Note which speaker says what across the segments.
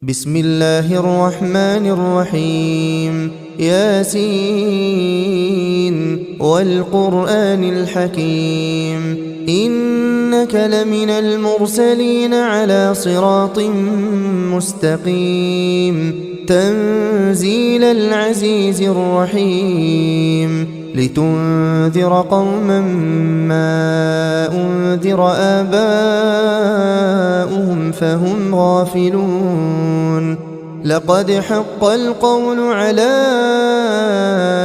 Speaker 1: بسم الله الرحمن الرحيم ياسين والقرآن الحكيم إنك لمن المرسلين على صراط مستقيم تنزيل العزيز الرحيم لتنذر قوما ما أنذر آباؤهم فهم غافلون لقد حق القول على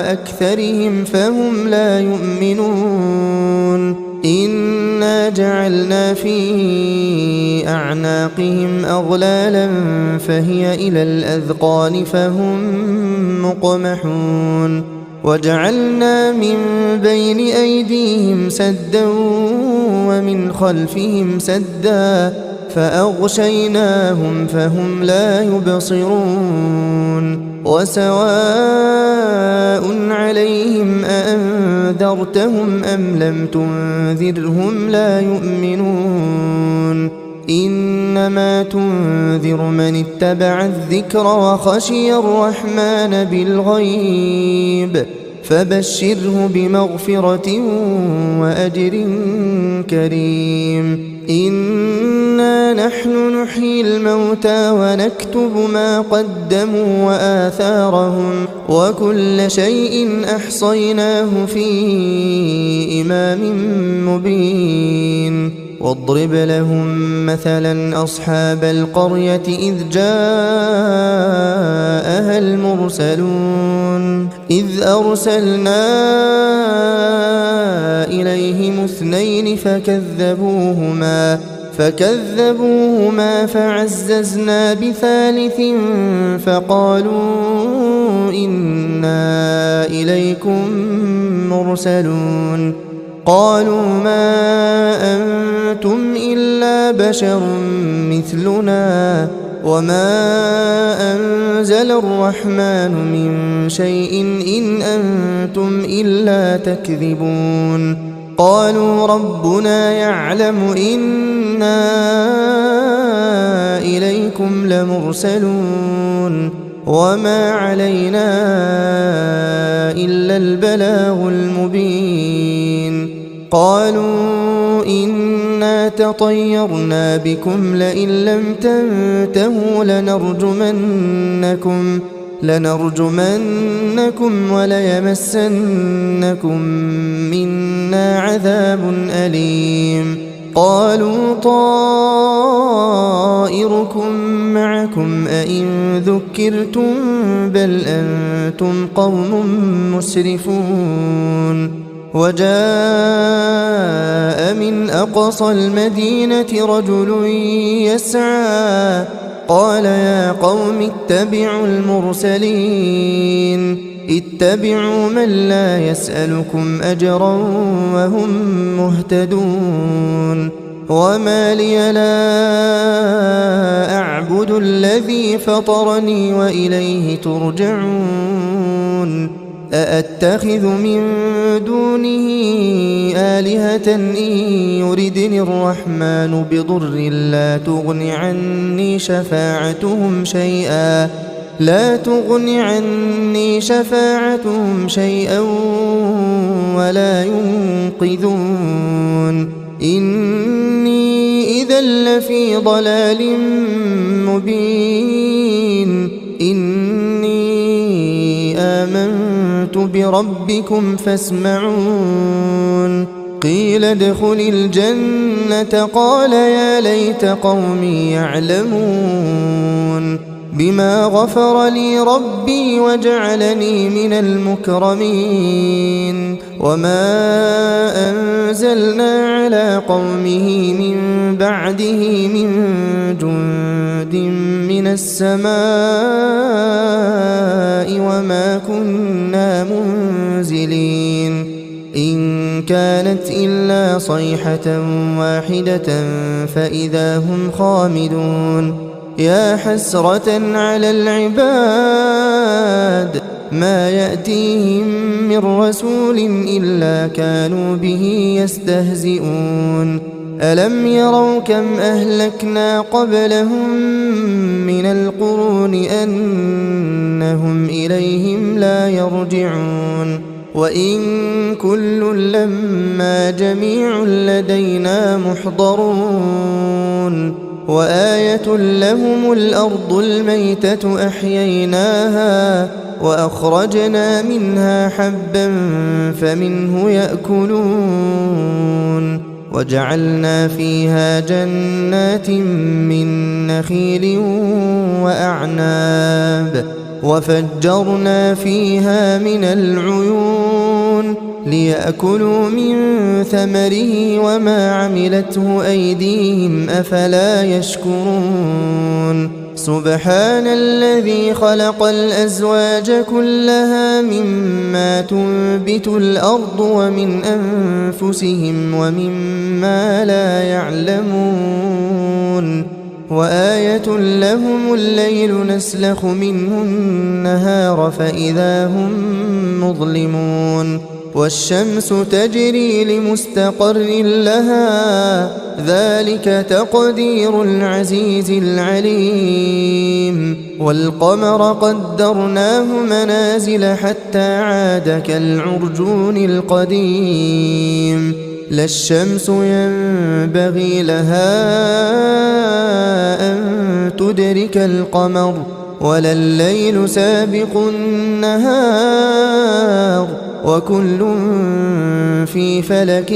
Speaker 1: أكثرهم فهم لا يؤمنون إنا جعلنا في أعناقهم أغلالا فهي إلى الأذقان فهم مقمحون وجعلنا من بين أيديهم سدا ومن خلفهم سدا فأغشيناهم فهم لا يبصرون وسواء عليهم أأنذرتهم أم لم تنذرهم لا يؤمنون إنما تنذر من اتبع الذكر وخشي الرحمن بالغيب فبشره بمغفرة وأجر كريم إنا نحن نحيي الموتى ونكتب ما قدموا وآثارهم وكل شيء أحصيناه في إمام مبين واضرب لهم مثلا أصحاب القرية إذ جاءها المرسلون إذ أرسلنا إليهم اثنين فكذبوهما فعززنا بثالث فقالوا إنا إليكم مرسلون قالوا ما أنتم إلا بشر مثلنا وما أنزل الرحمن من شيء إن أنتم إلا تكذبون قالوا ربنا يعلم إنا إليكم لمرسلون وما علينا إلا البلاغ المبين قالوا إنا تطيرنا بكم لئن لم تنتهوا لنرجمنكم وليمسنكم منا عذاب أليم قالوا طائركم معكم أئن ذكرتم بل أنتم قوم مسرفون وجاء من أقصى المدينة رجل يسعى قال يا قوم اتبعوا المرسلين اتبعوا من لا يسألكم أجرا وهم مهتدون وما لي لا أعبد الذي فطرني وإليه ترجعون أأتخذ من دونه آلهة إن يردني الرحمن بضر لا تغن عني شفاعتهم شيئا ولا ينقذون إني إذا لفي ضلال مبين إني آمنت بربكم فاسمعون قيل ادخل الجنة قال يا ليت قومي يعلمون بما غفر لي ربي وجعلني من المكرمين وما أنزلنا على قومه من بعده من جند من السماء وما كنا منزلين إن كانت إلا صيحة واحدة فإذا هم خامدون يا حسرة على العباد ما يأتيهم من رسول إلا كانوا به يستهزئون ألم يروا كم أهلكنا قبلهم من القرون أنهم إليهم لا يرجعون وإن كل لما جميع لدينا محضرون وآية لهم الأرض الميتة أحييناها وأخرجنا منها حبا فمنه يأكلون وجعلنا فيها جنات من نخيل وأعناب وفجرنا فيها من العيون ليأكلوا من ثمره وما عملته أيديهم أفلا يشكرون سبحان الذي خلق الأزواج كلها مما تنبت الأرض ومن أنفسهم ومما لا يعلمون وآية لهم الليل نسلخ منه النهار فإذا هم مظلمون والشمس تجري لمستقر لها ذلك تقدير العزيز العليم والقمر قدرناه منازل حتى عاد كالعرجون القديم لا الشمس ينبغي لها أن تدرك القمر ولا الليل سابق النهار وكل في فلك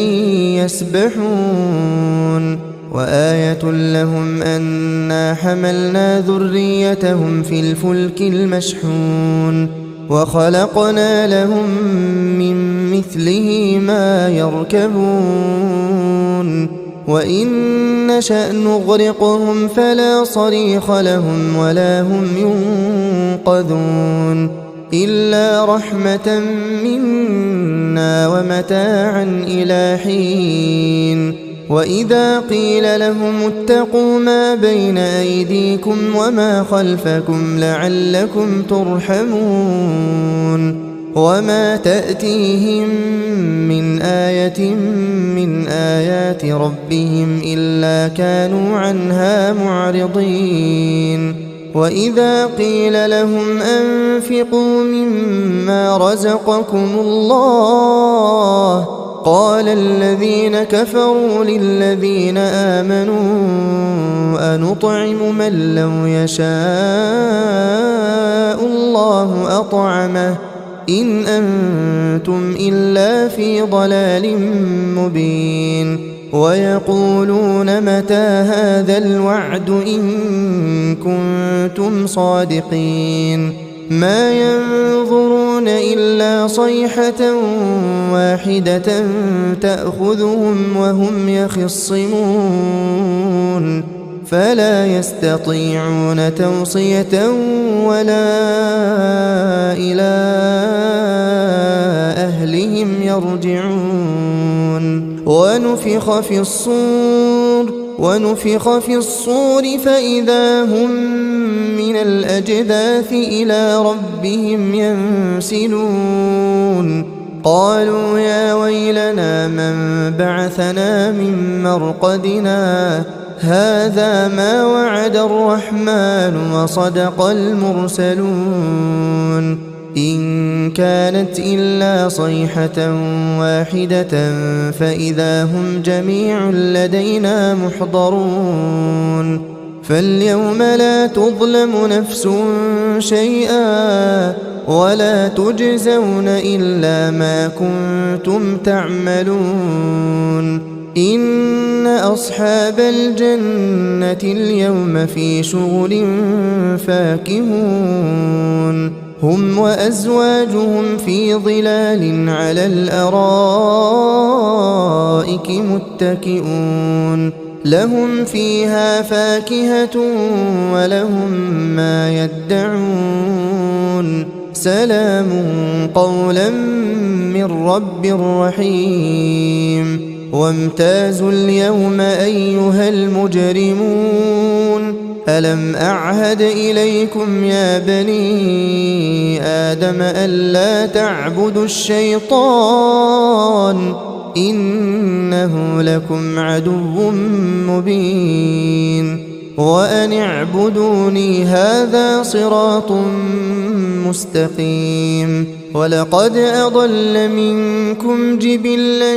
Speaker 1: يسبحون وآية لهم أنا حملنا ذريتهم في الفلك المشحون وخلقنا لهم من مثله ما يركبون وإن نشأ نغرقهم فلا صريخ لهم ولا هم ينقذون إلا رحمة منا ومتاعا إلى حين وإذا قيل لهم اتقوا ما بين أيديكم وما خلفكم لعلكم ترحمون وما تأتيهم من آية من آيات ربهم إلا كانوا عنها معرضين وإذا قيل لهم أنفقوا مما رزقكم الله قال الذين كفروا للذين آمنوا أنطعم من لو يشاء الله أطعمه إن أنتم إلا في ضلال مبين ويقولون متى هذا الوعد إن كنتم صادقين ما ينظرون إلا صيحة واحدة تأخذهم وهم يخصمون فلا يستطيعون توصية ولا إلى أهلهم يرجعون ونفخ في الصور فإذا هم من الأجداث إلى ربهم ينسلون قالوا يا ويلنا من بعثنا من مرقدنا هذا ما وعد الرحمن وصدق المرسلون إن كانت إلا صيحة واحدة فإذا هم جميع لدينا محضرون فاليوم لا تظلم نفس شيئا ولا تجزون إلا ما كنتم تعملون إن أصحاب الجنة اليوم في شغل فاكهون هم وأزواجهم في ظلال على الأرائك متكئون لهم فيها فاكهة ولهم ما يدعون سلام قولا من رب رحيم وامتازوا اليوم أيها المجرمون ألم أعهد إليكم يا بني آدم ألا تعبدوا الشيطان إنه لكم عدو مبين وأن اعبدوني هذا صراط مستقيم. ولقد أضل منكم جبلا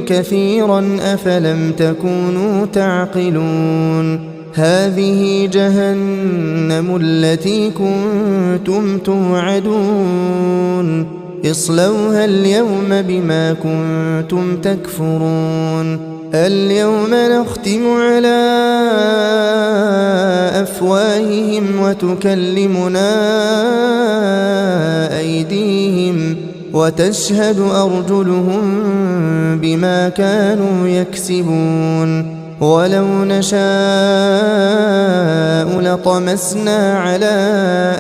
Speaker 1: كثيرا أفلم تكونوا تعقلون. هذه جهنم التي كنتم توعدون اصلوها اليوم بما كنتم تكفرون. اليوم نختم على أفواههم وتكلمنا أيديهم وتشهد أرجلهم بما كانوا يكسبون. ولو نشاء لطمسنا على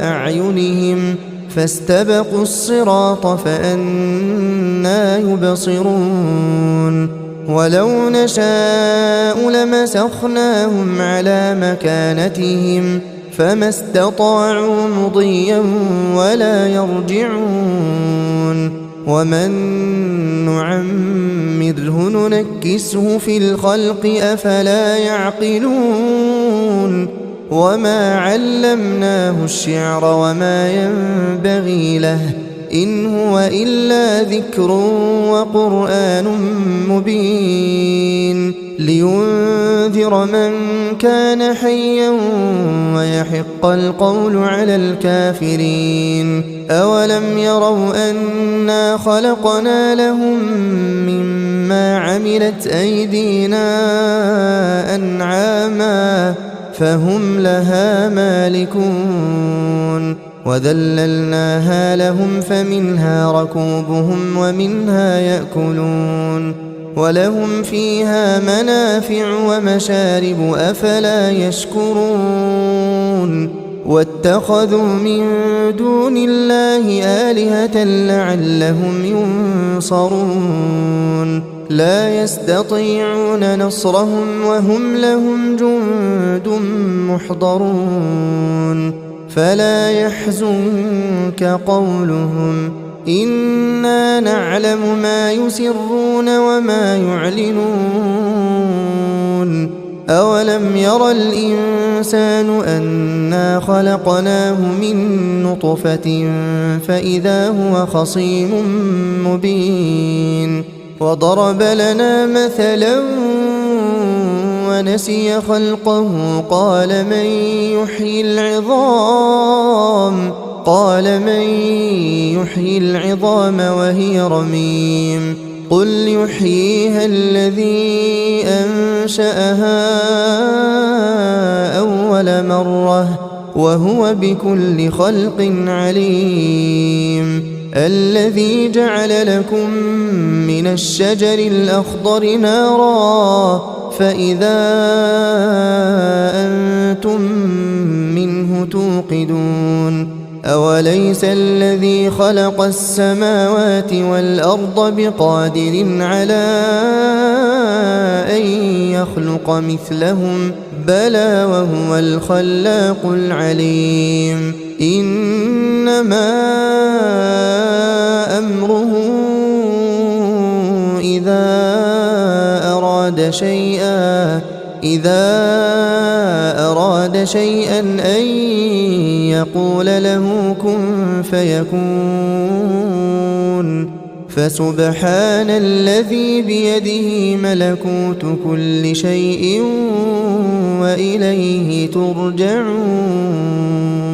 Speaker 1: أعينهم فاستبقوا الصراط فأنى يبصرون. ولو نشاء لمسخناهم على مكانتهم فما استطاعوا مضيا ولا يرجعون. ومن نعمره ننكسه في الخلق أفلا يعقلون. وما علمناه الشعر وما ينبغي له إن هو إلا ذكر وقرآن مبين لينذر من كان حيا ويحق القول على الكافرين. أولم يروا أنا خلقنا لهم مما عملت أيدينا أنعاما فهم لها مالكون. وذللناها لهم فمنها ركوبهم ومنها يأكلون ولهم فيها منافع ومشارب أفلا يشكرون. واتخذوا من دون الله آلهة لعلهم ينصرون. لا يستطيعون نصرهم وهم لهم جند محضرون. فلا يحزنك قولهم إنا نعلم ما يسرون وما يعلنون. أولم ير الإنسان أنا خلقناه من نطفة فإذا هو خصيم مبين. وضرب لنا مثلا ونسي خلقه قال من يحيي العظام وهي رميم قل يحييها الذي أنشأها أول مرة وهو بكل خلق عليم. الذي جعل لكم من الشجر الأخضر نارا فإذا أنتم منه توقدون. أوليس الذي خلق السماوات والأرض بقادر على أن يخلق مثلهم بلى وهو الخلاق العليم. إنما أمره إذا أراد شيئا أن يقول له كن فيكون. فسبحان الذي بيده ملكوت كل شيء وإليه ترجعون.